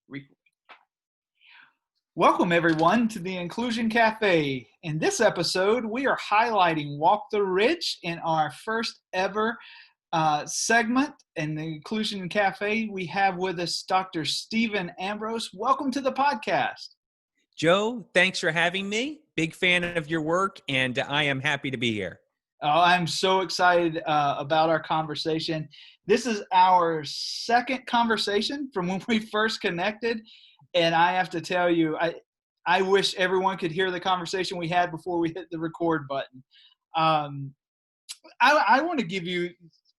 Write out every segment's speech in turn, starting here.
Re- Welcome, everyone, to the Inclusion Cafe. In this episode, we are highlighting Walk the Ridge in our first ever segment in the Inclusion Cafe. We have with us Dr. Stephen Ambrose. Welcome to the podcast. Joe, thanks for having me. Big fan of your work, and I am happy to be here. Oh, I'm so excited about our conversation. This is our second conversation from when we first connected. And I have to tell you, I wish everyone could hear the conversation we had before we hit the record button. I want to give you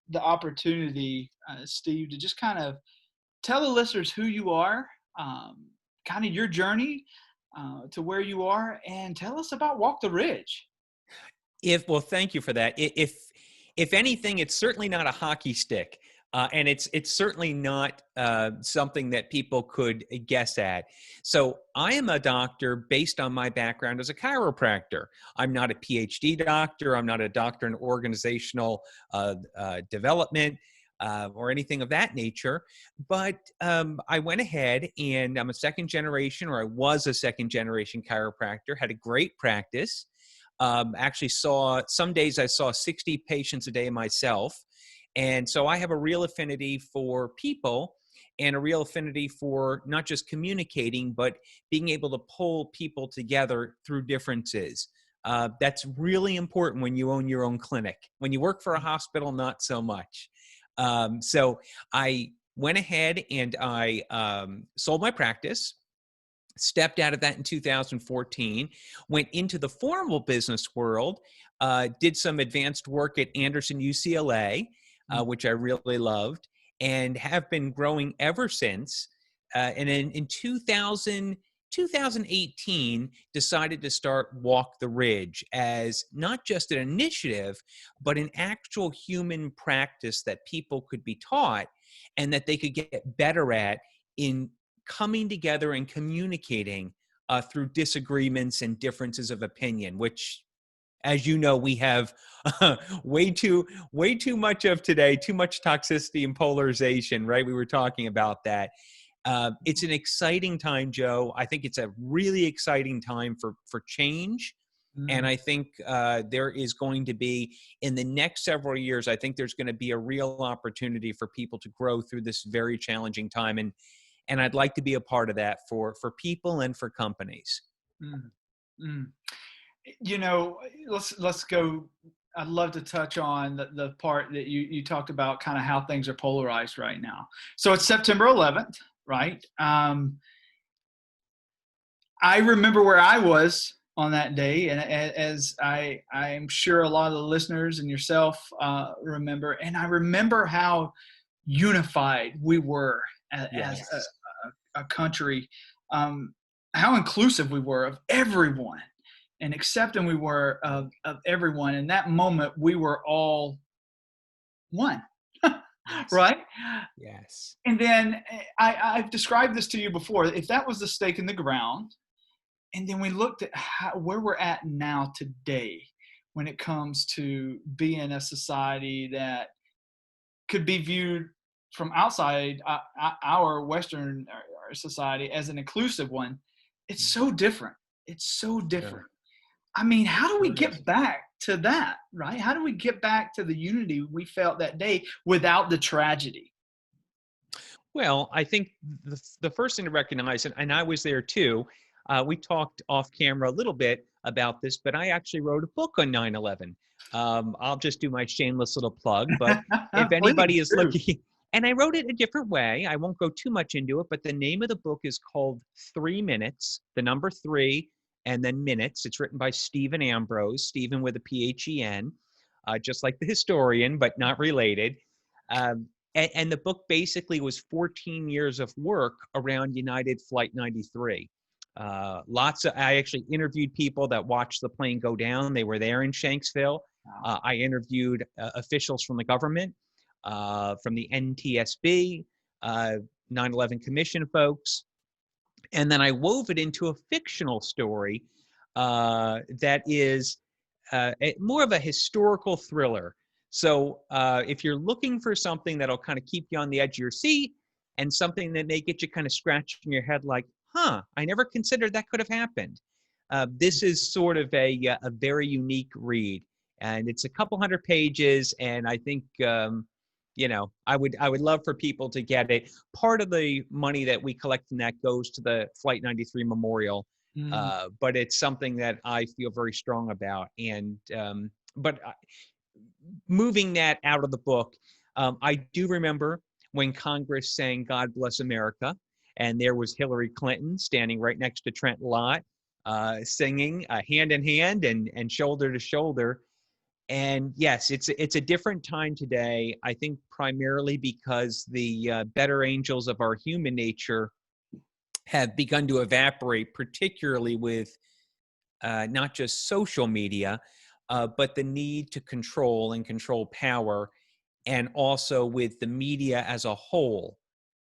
the opportunity, Steve, to just kind of tell the listeners who you are, kind of your journey to where you are, and tell us about Walk the Ridge. Well, thank you for that. If anything, it's certainly not a hockey stick. And it's certainly not something that people could guess at. So I am a doctor based on my background as a chiropractor. I'm not a PhD doctor. I'm not a doctor in organizational development or anything of that nature. But I went ahead and I'm a second generation, or I was a second generation chiropractor, had a great practice. Actually some days I saw 60 patients a day myself. And so I have a real affinity for people and a real affinity for not just communicating, but being able to pull people together through differences. That's really important when you own your own clinic. When you work for a hospital, not so much. So I went ahead and I sold my practice, stepped out of that in 2014, went into the formal business world, did some advanced work at Anderson UCLA, which I really loved, and have been growing ever since. And in 2018, decided to start Walk the Ridge as not just an initiative, but an actual human practice that people could be taught and that they could get better at in coming together and communicating through disagreements and differences of opinion, which, as you know, we have way too much of today, too much toxicity and polarization, right? We were talking about that. It's an exciting time, Joe. I think it's a really exciting time for change. And I think there is going to be, in the next several years, I think there's going to be a real opportunity for people to grow through this very challenging time. And I'd like to be a part of that for people and for companies. You know, let's go. I'd love to touch on the part that you talked about, kind of how things are polarized right now. So it's September 11th, right? I remember where I was on that day, and as I'm sure a lot of the listeners and yourself remember, and I remember how unified we were as a country, how inclusive we were of everyone, and accepting we were of everyone. In that moment, we were all one, right? Yes. And then I've described this to you before. If that was the stake in the ground, and then we looked at where we're at now today when it comes to being a society that could be viewed from outside our Western society as an inclusive one, it's so different. It's so different. Yeah. I mean, how do we get back to that, right? How do we get back to the unity we felt that day without the tragedy? Well, I think the first thing to recognize, and I was there too, we talked off camera a little bit about this, but I actually wrote a book on 9/11. I'll just do my shameless little plug, but if anybody is looking, and I wrote it a different way, I won't go too much into it, but the name of the book is called 3 Minutes, the number 3, and then Minutes. It's written by Stephen Ambrose, Stephen with a P-H-E-N, just like the historian, but not related. And the book basically was 14 years of work around United Flight 93. I actually interviewed people that watched the plane go down. They were there in Shanksville. I interviewed officials from the government, from the NTSB, 9/11 Commission folks. And then I wove it into a fictional story that is more of a historical thriller. So if you're looking for something that'll kind of keep you on the edge of your seat, and something that may get you kind of scratching your head like, huh, I never considered that could have happened. This is sort of a very unique read, and it's a couple hundred pages, and I think I would love for people to get it. Part of the money that we collect from that goes to the Flight 93 Memorial, Mm, but it's something that I feel very strong about. And but moving that out of the book, I do remember when Congress sang "God Bless America," and there was Hillary Clinton standing right next to Trent Lott, singing hand in hand and shoulder to shoulder. And yes, it's a different time today. I think primarily because the better angels of our human nature have begun to evaporate, particularly with not just social media, but the need to control and control power, and also with the media as a whole.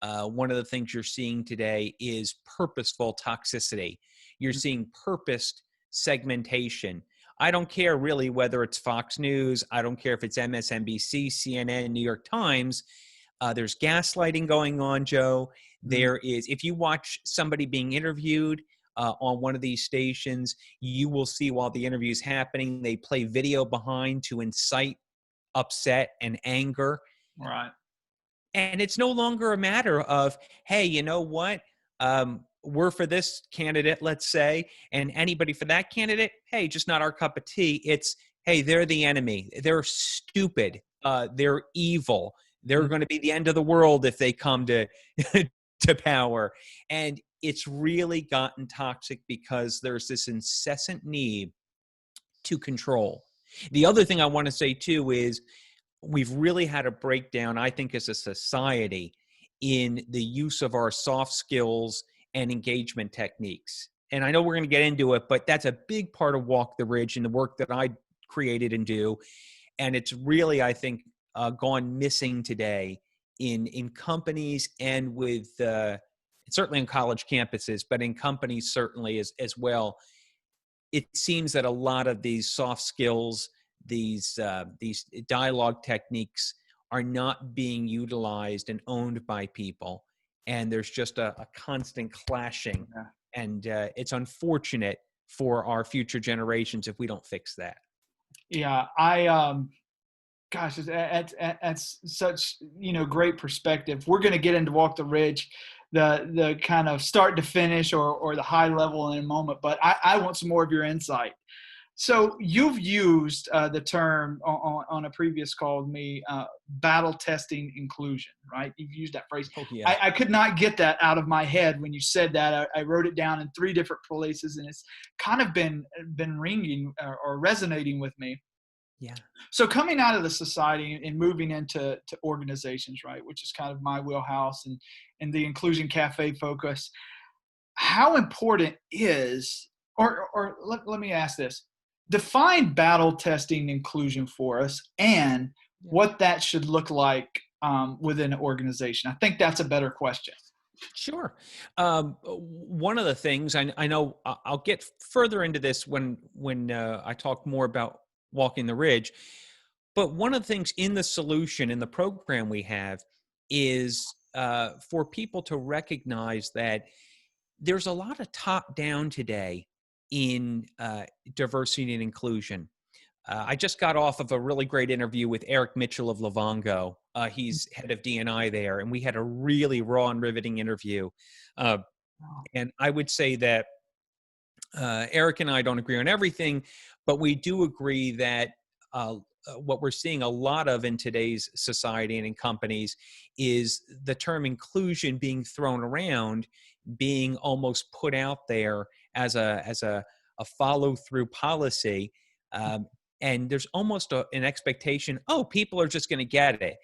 One of the things you're seeing today is purposeful toxicity. You're mm, seeing purposed segmentation. I don't care really whether it's Fox News. I don't care if it's MSNBC, CNN, New York Times. There's gaslighting going on, Joe. mm. There is, if you watch somebody being interviewed on one of these stations, you will see while the interview is happening, they play video behind to incite upset and anger. Right. And it's no longer a matter of, hey, you know what? We're for this candidate, let's say, and anybody for that candidate, hey, just not our cup of tea. It's, hey, they're the enemy. They're stupid. They're evil. They're Mm, going to be the end of the world if they come to to power. And it's really gotten toxic because there's this incessant need to control. The other thing I want to say too is we've really had a breakdown, I think, as a society in the use of our soft skills and engagement techniques. And I know we're going to get into it, but that's a big part of Walk the Ridge and the work that I created and do. And it's really, I think, gone missing today in companies and with certainly in college campuses, but in companies certainly as well. It seems that a lot of these soft skills, these dialogue techniques, are not being utilized and owned by people, and there's just a constant clashing, yeah. and it's unfortunate for our future generations if we don't fix that. Yeah. Gosh, that's such, great perspective. We're going to get into Walk the Ridge, the kind of start to finish or the high level in a moment, but I want some more of your insight. So you've used the term on a previous call with me, battle testing inclusion, right? You've used that phrase. Oh yeah. I could not get that out of my head when you said that. I wrote it down in 3 different places, and it's kind of been ringing or resonating with me. Yeah. So coming out of the society and moving into organizations, right, which is kind of my wheelhouse and the Inclusion Cafe focus, how important is, or let me ask this, define battle testing inclusion for us and Yeah. what that should look like within an organization. I think that's a better question. Sure. One of the things I know I'll get further into this when I talk more about Walking the Ridge, but one of the things in the solution in the program we have is for people to recognize that there's a lot of top down today in diversity and inclusion. I just got off of a really great interview with Eric Mitchell of Livongo. He's head of DE&I there, and we had a really raw and riveting interview. Uh, and I would say that Eric and I don't agree on everything, but we do agree that what we're seeing a lot of in today's society and in companies is the term inclusion being thrown around, being almost put out there as a follow through policy. And there's almost an expectation, oh, people are just going to get it.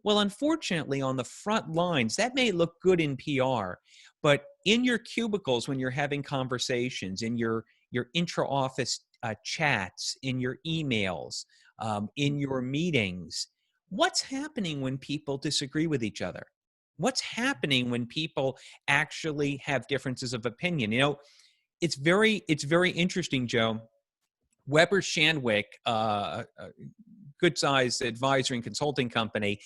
Well, unfortunately, on the front lines, that may look good in PR, but in your cubicles, when you're having conversations, in your intra-office chats, in your emails, in your meetings, what's happening when people disagree with each other? What's happening when people actually have differences of opinion? It's very interesting, Joe. Weber Shandwick, a good-sized advisory and consulting company,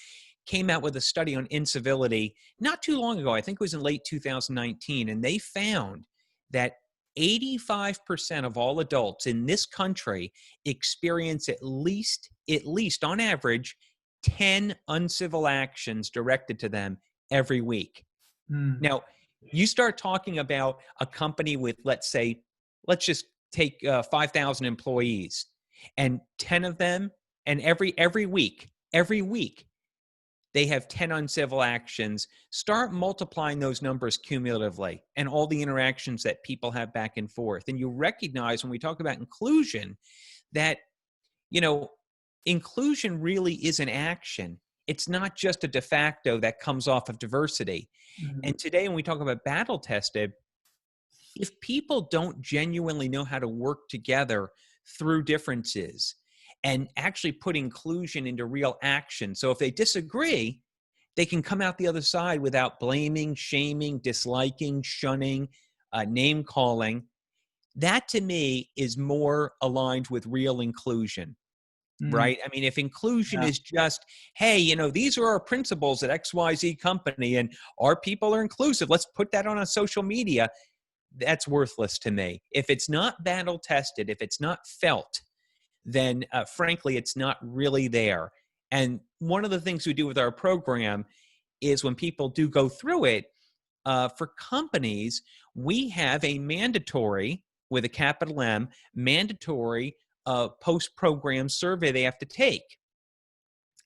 came out with a study on incivility not too long ago. I think it was in late 2019. And they found that 85% of all adults in this country experience at least on average, 10 uncivil actions directed to them every week. Mm. Now, you start talking about a company with, let's just take 5,000 employees, and 10 of them, and every week, they have 10 uncivil actions. Start multiplying those numbers cumulatively and all the interactions that people have back and forth. And you recognize when we talk about inclusion that, inclusion really is an action. It's not just a de facto that comes off of diversity. Mm. And today, when we talk about battle tested, if people don't genuinely know how to work together through differences and actually put inclusion into real action, so if they disagree, they can come out the other side without blaming, shaming, disliking, shunning, name calling. That to me is more aligned with real inclusion. Mm. Right? I mean, if inclusion Yeah. is just, hey, these are our principles at XYZ company and our people are inclusive, let's put that on a social media, that's worthless to me. If it's not battle tested, if it's not felt, then frankly, it's not really there. And one of the things we do with our program is when people do go through it, for companies, we have a mandatory, with a capital M, mandatory post-program survey they have to take.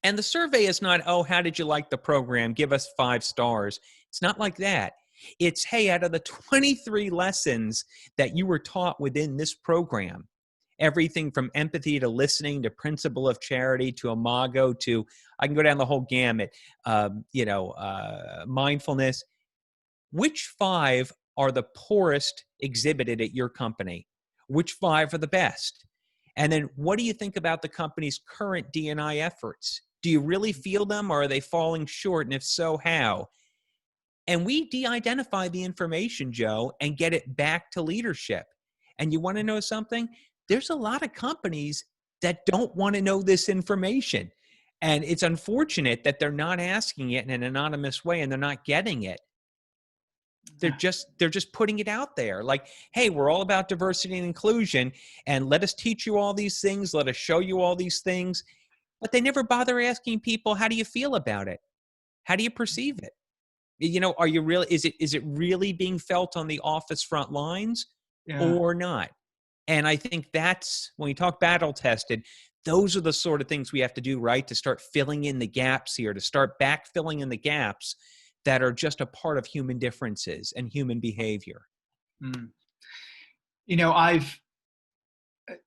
And the survey is not, oh, how did you like the program? Give us 5 stars. It's not like that. It's, hey, out of the 23 lessons that you were taught within this program, everything from empathy to listening to principle of charity to imago to, I can go down the whole gamut, mindfulness. Which 5 are the poorest exhibited at your company? Which 5 are the best? And then what do you think about the company's current DE&I efforts? Do you really feel them, or are they falling short? And if so, how? And we de-identify the information, Joe, and get it back to leadership. And you want to know something? There's a lot of companies that don't want to know this information. And it's unfortunate that they're not asking it in an anonymous way and they're not getting it. They're just putting it out there like, hey, we're all about diversity and inclusion, and let us teach you all these things. Let us show you all these things. But they never bother asking people, how do you feel about it? How do you perceive it? Are you really, is it really being felt on the office front lines Yeah. or not? And I think that's when we talk battle tested, those are the sort of things we have to do, right? To start filling in the gaps here, to start backfilling in the gaps that are just a part of human differences and human behavior. Mm.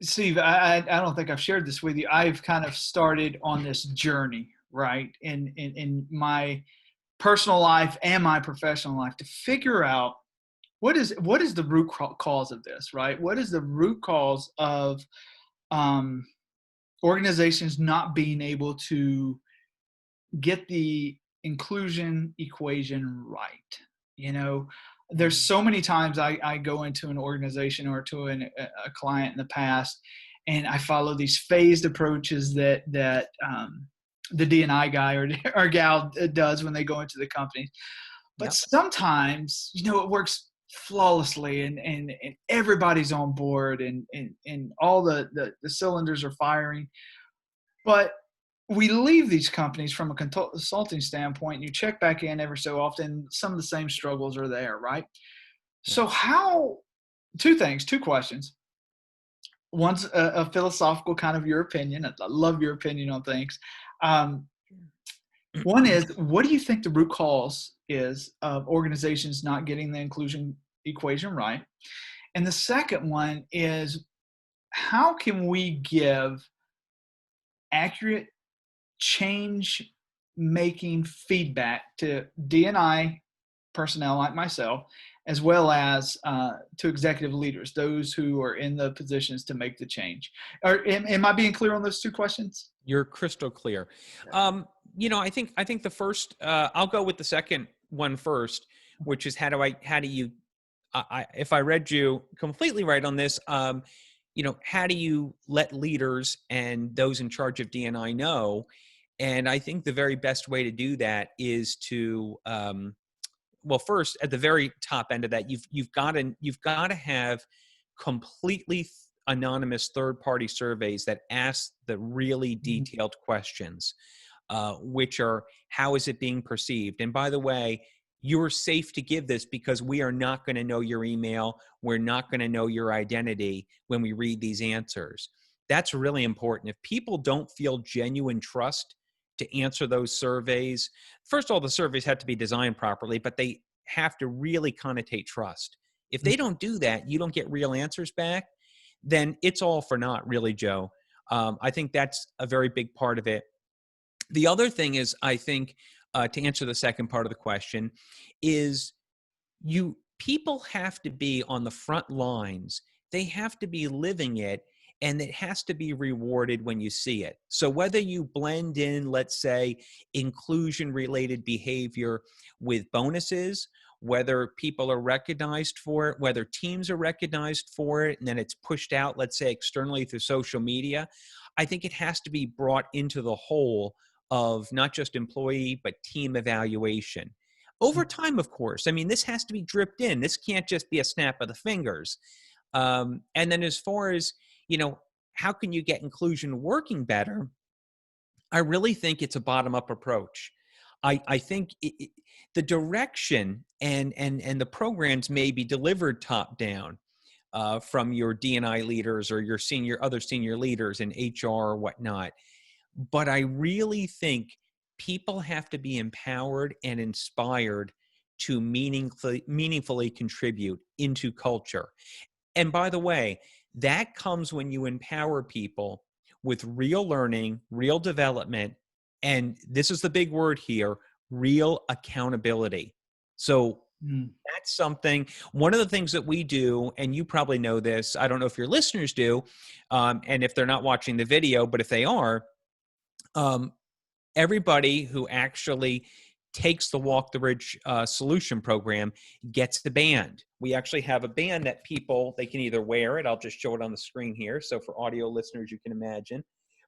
Steve, I don't think I've shared this with you. I've kind of started on this journey, right, in my personal life and my professional life to figure out what is the root cause of this, right? What is the root cause of organizations not being able to get the inclusion equation right? There's so many times I go into an organization or to a client in the past, and I follow these phased approaches that the D&I guy or gal does when they go into the company. But Yep. sometimes, it works flawlessly and everybody's on board and all the cylinders are firing. But we leave these companies from a consulting standpoint, and you check back in every so often, some of the same struggles are there, right? So two questions. One's a philosophical kind of your opinion. I love your opinion on things. One is, what do you think the root cause is of organizations not getting the inclusion equation right? And the second one is, how can we give accurate change making feedback to D&I personnel like myself, as well as to executive leaders, those who are in the positions to make the change? Am I being clear on those two questions? You're crystal clear. I think the first, I'll go with the second one first, which is how do you, if I read you completely right on this, how do you let leaders and those in charge of D&I know And I think the very best way to do that is to, well, first at the very top end of that, you've got to have completely anonymous third-party surveys that ask the really Mhm. detailed questions, which are, how is it being perceived? And by the way, you're safe to give this because we are not going to know your email. We're not going to know your identity when we read these answers. That's really important. If people don't feel genuine trust to answer those surveys, first of all, the surveys have to be designed properly, but they have to really connotate trust. If they don't do that, you don't get real answers back, then it's all for naught, really, Joe. I think that's a very big part of it. The other thing is, I think, to answer the second part of the question, is people have to be on the front lines. They have to be living it, and it has to be rewarded when you see it. So whether you blend in, let's say, inclusion related behavior with bonuses, whether people are recognized for it, whether teams are recognized for it, and then it's pushed out, let's say, externally through social media, I think it has to be brought into the whole of not just employee, but team evaluation. Over time, of course. I mean, this has to be dripped in. This can't just be a snap of the fingers. And then as far as, how can you get inclusion working better? I really think it's a bottom-up approach. I think the direction and the programs may be delivered top-down from your D&I leaders or your other senior leaders in HR or whatnot. But I really think people have to be empowered and inspired to meaningfully contribute into culture. And by the way, that comes when you empower people with real learning, real development, and this is the big word here, real accountability. So Mm. that's something, one of the things that we do, and you probably know this, I don't know if your listeners do, and if they're not watching the video, but if they are, um, everybody who actually takes the Walk the Ridge solution program gets the band. We actually have a band that they can either wear it. I'll just show it on the screen here. So for audio listeners, you can imagine.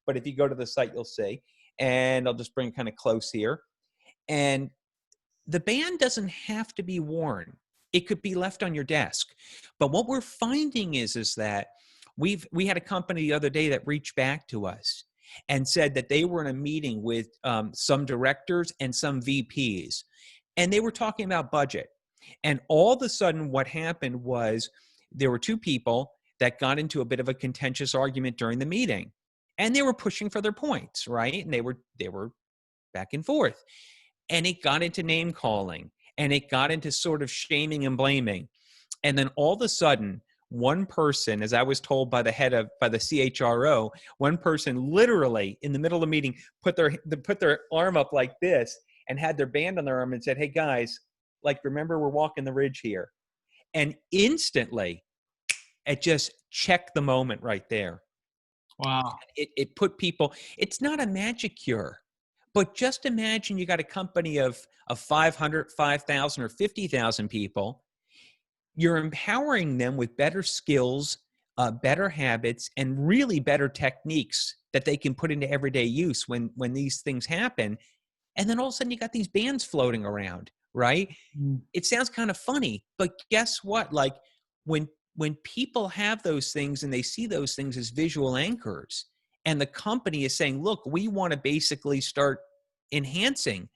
But if you go to the site, you'll see. And I'll just bring it kind of close here. And the band doesn't have to be worn. It could be left on your desk. But what we're finding is that we had a company the other day that reached back to us and said that they were in a meeting with some directors and some VPs, and they were talking about budget. And all of a sudden, what happened was there were two people that got into a bit of a contentious argument during the meeting, and they were pushing for their points, right? And they were back and forth, and it got into name calling, and it got into sort of shaming and blaming. And then all of a sudden, one person, as I was told by the CHRO, one person literally in the middle of the meeting put their arm up like this and had their band on their arm and said, "Hey guys, like, remember, we're walking the ridge here." And instantly it just checked the moment right there. Wow. It put people, it's not a magic cure, but just imagine you got a company of 500, 5,000 or 50,000 people. You're empowering them with better skills, better habits, and really better techniques that they can put into everyday use when these things happen. And then all of a sudden you got these bands floating around, right? Mm. It sounds kind of funny, but guess what? Like, when people have those things and they see those things as visual anchors, and the company is saying, look, we want to basically start enhancing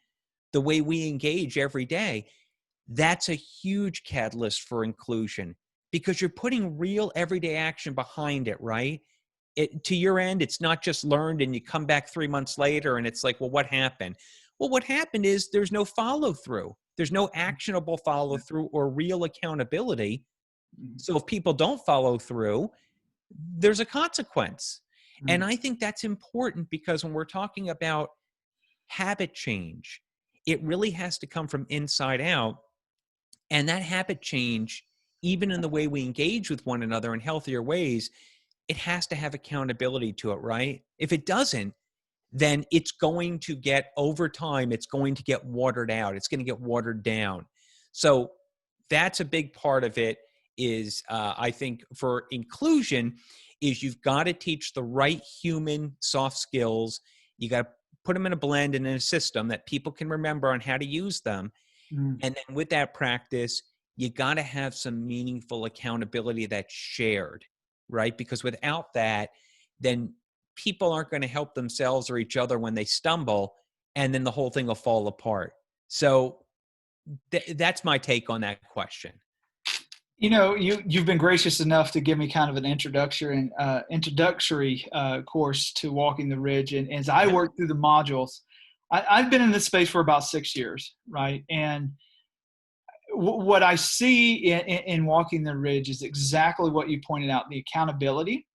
the way we engage every day, that's a huge catalyst for inclusion because you're putting real everyday action behind it, right? To your end, it's not just learned and you come back 3 months later and it's like, well, what happened? Well, what happened is there's no follow through. There's no actionable follow through or real accountability. Mm. So if people don't follow through, there's a consequence. And Mm. I think that's important because when we're talking about habit change, it really has to come from inside out. And that habit change, even in the way we engage with one another in healthier ways, it has to have accountability to it, right? If it doesn't, then it's going to get, over time, it's going to get watered out. It's going to get watered down. So that's a big part of it is, I think, for inclusion, is you've got to teach the right human soft skills. You got to put them in a blend and in a system that people can remember on how to use them. Mm. And then with that practice, you got to have some meaningful accountability that's shared, right? Because without that, then people aren't going to help themselves or each other when they stumble, and then the whole thing will fall apart. So that's my take on that question. You've been gracious enough to give me kind of an introductory course to Walking the Ridge, and as I Yeah. work through the modules, I've been in this space for about 6 years, right? And what I see in Walking the Ridge is exactly what you pointed out: the accountability,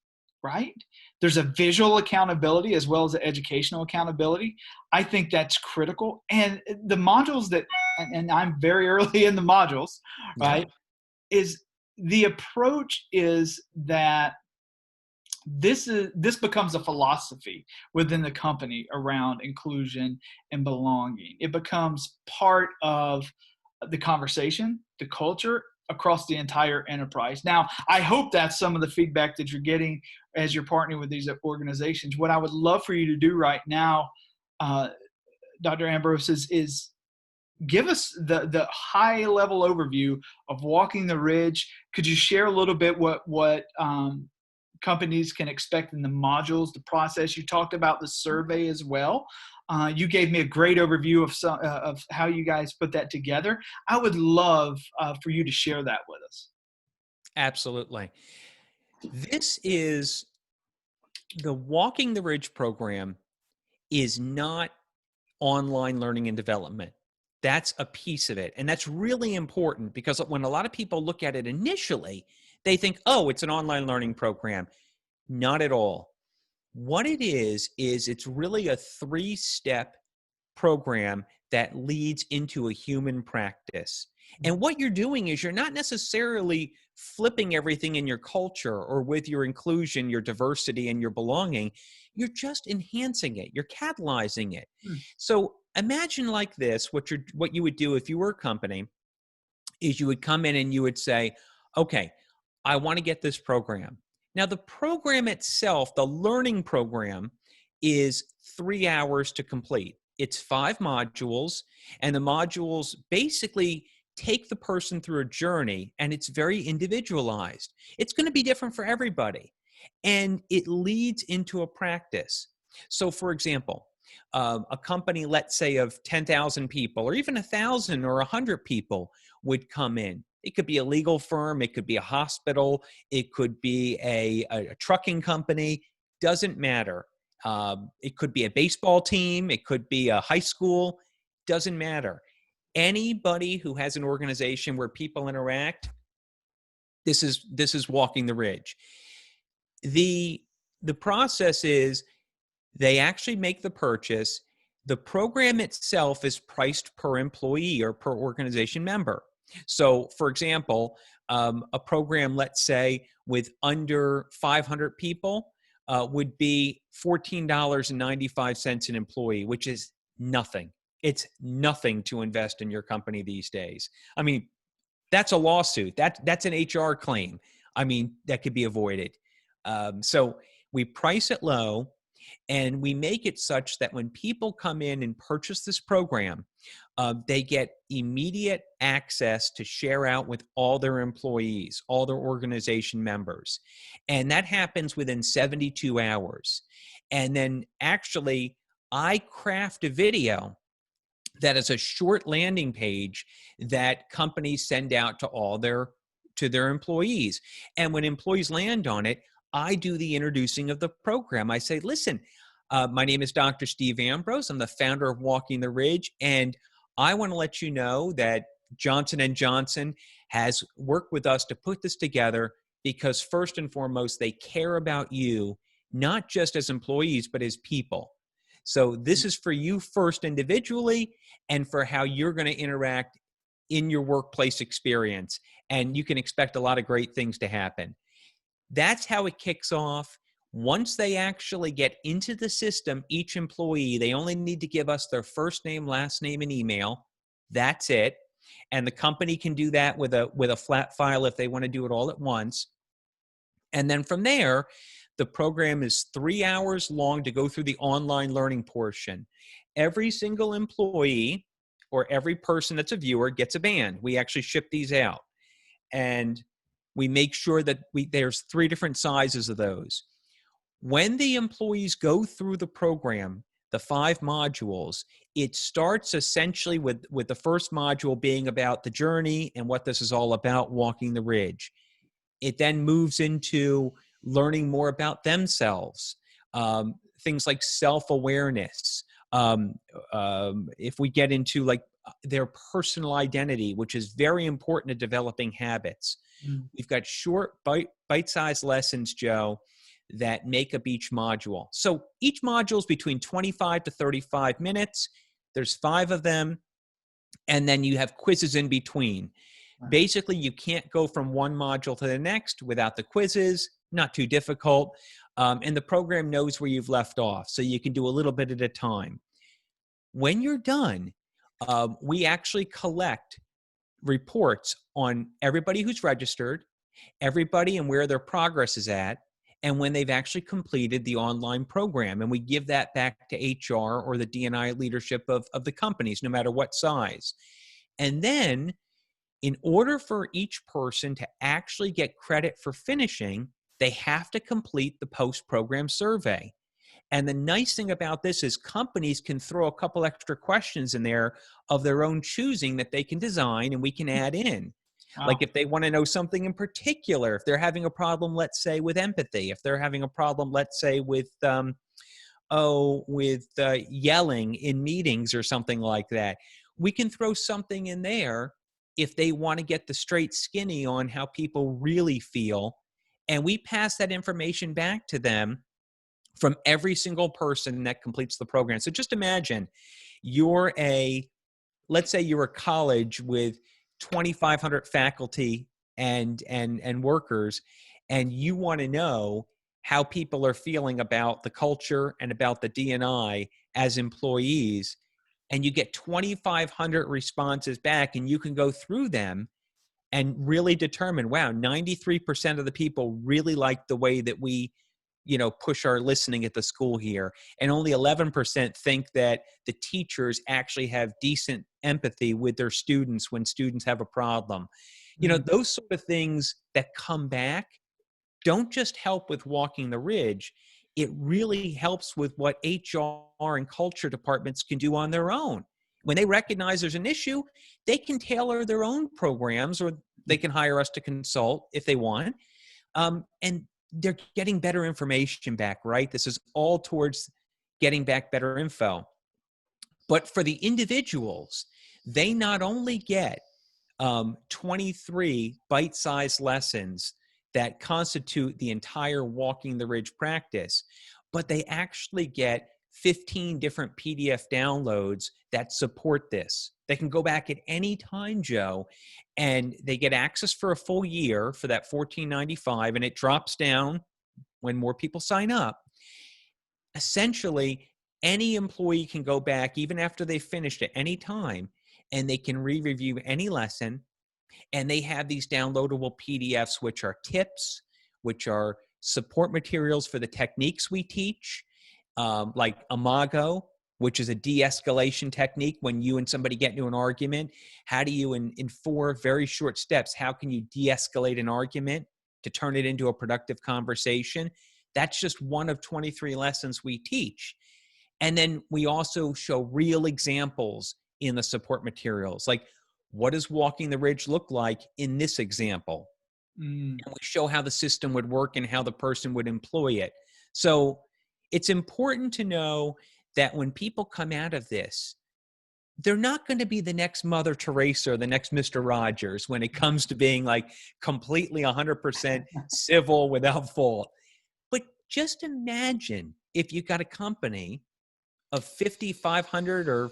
right? There's a visual accountability as well as the educational accountability. I think that's critical, and the modules and I'm very early in the modules, Yeah. right? Is the approach is that this becomes a philosophy within the company around inclusion and belonging. It becomes part of the conversation, the culture across the entire enterprise. Now, I hope that's some of the feedback that you're getting as you're partnering with these organizations. What I would love for you to do right now, uh, Dr. Ambrose, is give us the high level overview of Walking the Ridge. Could you share a little bit what companies can expect in the modules, the process? You talked about the survey as well. You gave me a great overview of how you guys put that together. I would love for you to share that with us. Absolutely. This is the Walking the Ridge program is not online learning and development. That's a piece of it. And that's really important because when a lot of people look at it initially, they think, oh, it's an online learning program. Not at all. What it is it's really a 3-step program that leads into a human practice. And what you're doing is you're not necessarily flipping everything in your culture or with your inclusion, your diversity, and your belonging. You're just enhancing it. You're catalyzing it. Hmm. So imagine like this, what you would do if you were a company is you would come in and you would say, okay, I want to get this program. Now, the program itself, the learning program, is 3 hours to complete. It's 5 modules, and the modules basically take the person through a journey, and it's very individualized. It's going to be different for everybody, and it leads into a practice. So, for example, a company, let's say, of 10,000 people, or even 1,000 or 100 people would come in. It could be a legal firm, it could be a hospital, it could be a trucking company, doesn't matter. It could be a baseball team, it could be a high school, doesn't matter. Anybody who has an organization where people interact, this is Walking the Ridge. The process is they actually make the purchase. The program itself is priced per employee or per organization member. So, for example, a program, let's say, with under 500 people would be $14.95 an employee, which is nothing. It's nothing to invest in your company these days. I mean, that's a lawsuit. That's an HR claim. I mean, that could be avoided. So we price it low, and we make it such that when people come in and purchase this program, they get immediate access to share out with all their employees, all their organization members. And that happens within 72 hours. And then actually, I craft a video that is a short landing page that companies send out to their employees. And when employees land on it, I do the introducing of the program. I say, listen, my name is Dr. Steve Ambrose. I'm the founder of Walking the Ridge, and I want to let you know that Johnson & Johnson has worked with us to put this together because first and foremost, they care about you, not just as employees, but as people. So this is for you first individually and for how you're going to interact in your workplace experience. And you can expect a lot of great things to happen. That's how it kicks off. Once they actually get into the system, each employee, they only need to give us their first name, last name, and email. That's it. And the company can do that with a flat file if they want to do it all at once. And then from there, The program is 3 hours long to go through the online learning portion. Every single employee or every person that's a viewer gets a band. We actually ship these out. And we make sure that there's 3 different sizes of those. When the employees go through the program, the 5 modules, it starts essentially with the first module being about the journey and what this is all about, walking the ridge. It then moves into learning more about themselves, things like self-awareness. If we get into like their personal identity, which is very important to developing habits. Mm. We've got short bite-sized lessons, Joe, that make up each module. So each module is between 25 to 35 minutes. There's 5 of them. And then you have quizzes in between. Right. Basically, you can't go from one module to the next without the quizzes. Not too difficult. And the program knows where you've left off. So you can do a little bit at a time. When you're done, we actually collect reports on everybody who's registered, everybody and where their progress is at, and when they've actually completed the online program. And we give that back to HR or the DE&I leadership of the companies, no matter what size. And then in order for each person to actually get credit for finishing, they have to complete the post-program survey. And the nice thing about this is companies can throw a couple extra questions in there of their own choosing that they can design and we can add in. Wow. Like if they want to know something in particular, if they're having a problem, let's say with empathy, if they're having a problem, let's say with yelling in meetings or something like that, we can throw something in there if they want to get the straight skinny on how people really feel. And we pass that information back to them from every single person that completes the program. So just imagine let's say you're a college with 2,500 faculty and workers, and you want to know how people are feeling about the culture and about the DE&I as employees, and you get 2,500 responses back, and you can go through them and really determine, wow, 93% of the people really like the way that we push our listening at the school here. And only 11% think that the teachers actually have decent empathy with their students when students have a problem. Those sort of things that come back don't just help with walking the ridge. It really helps with what HR and culture departments can do on their own. When they recognize there's an issue, they can tailor their own programs, or they can hire us to consult if they want. And they're getting better information back, right? This is all towards getting back better info. But for the individuals, they not only get 23 bite-sized lessons that constitute the entire Walking the Ridge practice, but they actually get 15 different PDF downloads that support this. They can go back at any time, Joe, and they get access for a full year for that $14.95, and it drops down when more people sign up. Essentially, any employee can go back even after they've finished at any time, and they can re-review any lesson, and they have these downloadable PDFs, which are tips, which are support materials for the techniques we teach, like Imago, which is a de-escalation technique when you and somebody get into an argument. How do you, in 4 very short steps, how can you de-escalate an argument to turn it into a productive conversation? That's just one of 23 lessons we teach. And then we also show real examples in the support materials. Like, what does walking the ridge look like in this example? And we show how the system would work and how the person would employ it. So it's important to know that when people come out of this, they're not going to be the next Mother Teresa or the next Mr. Rogers when it comes to being like completely 100% civil without fault. But just imagine if you got a company of 5,500 or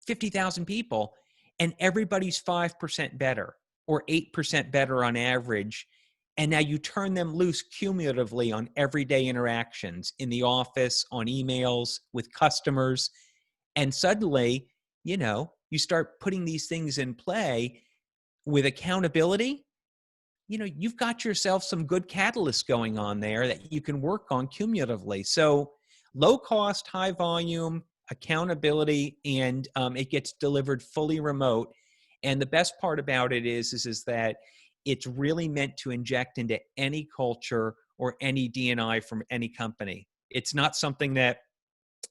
50,000 people and everybody's 5% better or 8% better on average. And now you turn them loose cumulatively on everyday interactions in the office, on emails, with customers. And suddenly, you start putting these things in play with accountability. you've got yourself some good catalysts going on there that you can work on cumulatively. So low cost, high volume, accountability, and it gets delivered fully remote. And the best part about it is that it's really meant to inject into any culture or any D&I from any company. It's not something that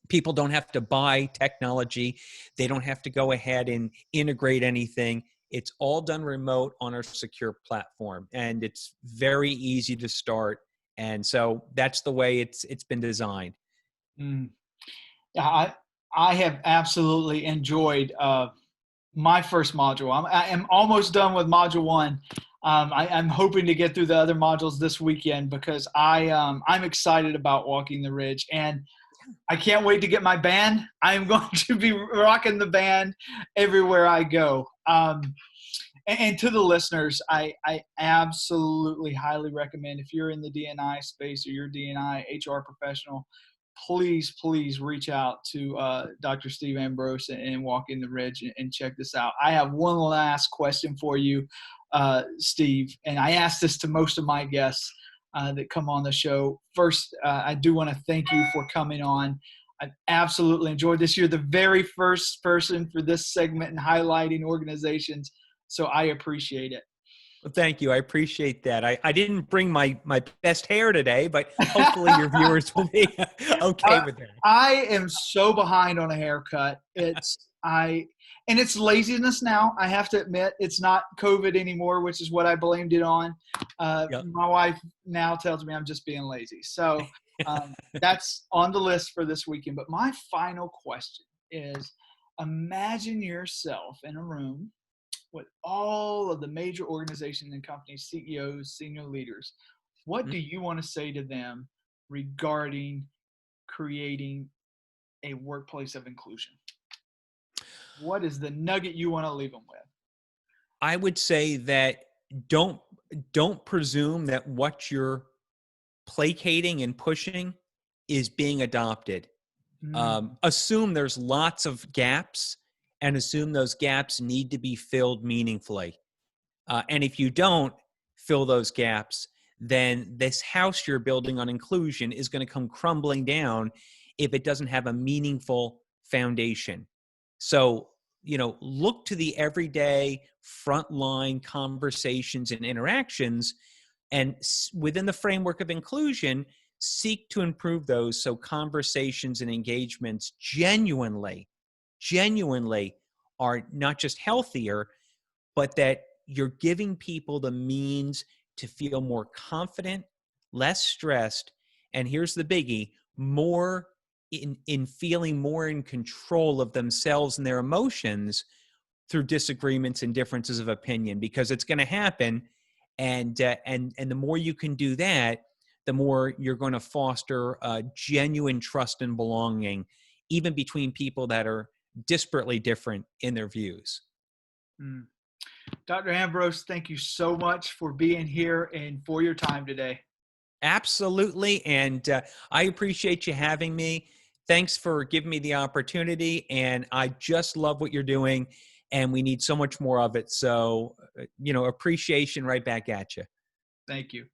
people don't have to buy technology. They don't have to go ahead and integrate anything. It's all done remote on our secure platform, and it's very easy to start. And so that's the way it's been designed. Mm. Yeah, I have absolutely enjoyed my first module. I am almost done with module one. I'm hoping to get through the other modules this weekend because I'm excited about Walking the Ridge, and I can't wait to get my band. I'm going to be rocking the band everywhere I go. And to the listeners, I absolutely highly recommend, if you're in the D&I space or you're D&I HR professional, please reach out to Dr. Steve Ambrose and Walk in the Ridge and check this out. I have one last question for you, Steve, and I ask this to most of my guests that come on the show. First, I do want to thank you for coming on. I've absolutely enjoyed this. You're the very first person for this segment and highlighting organizations, so I appreciate it. Well, thank you. I appreciate that. I didn't bring my best hair today, but hopefully your viewers will be okay with that. I am so behind on a haircut. And it's laziness now. I have to admit, it's not COVID anymore, which is what I blamed it on. Yep. My wife now tells me I'm just being lazy. So that's on the list for this weekend. But my final question is, imagine yourself in a room with all of the major organizations and companies, CEOs, senior leaders. What do you want to say to them regarding creating a workplace of inclusion? What is the nugget you want to leave them with? I would say that don't presume that what you're placating and pushing is being adopted. Assume there's lots of gaps, and assume those gaps need to be filled meaningfully. And if you don't fill those gaps, then this house you're building on inclusion is going to come crumbling down if it doesn't have a meaningful foundation. So, look to the everyday frontline conversations and interactions, and within the framework of inclusion, seek to improve those so conversations and engagements genuinely are not just healthier, but that you're giving people the means to feel more confident, less stressed, and here's the biggie, more in feeling more in control of themselves and their emotions through disagreements and differences of opinion, because it's going to happen. And the more you can do that, the more you're going to foster genuine trust and belonging, even between people that are disparately different in their views. Dr. Ambrose, thank you so much for being here and for your time today. Absolutely. And I appreciate you having me. Thanks for giving me the opportunity. And I just love what you're doing. And we need so much more of it. So, appreciation right back at you. Thank you.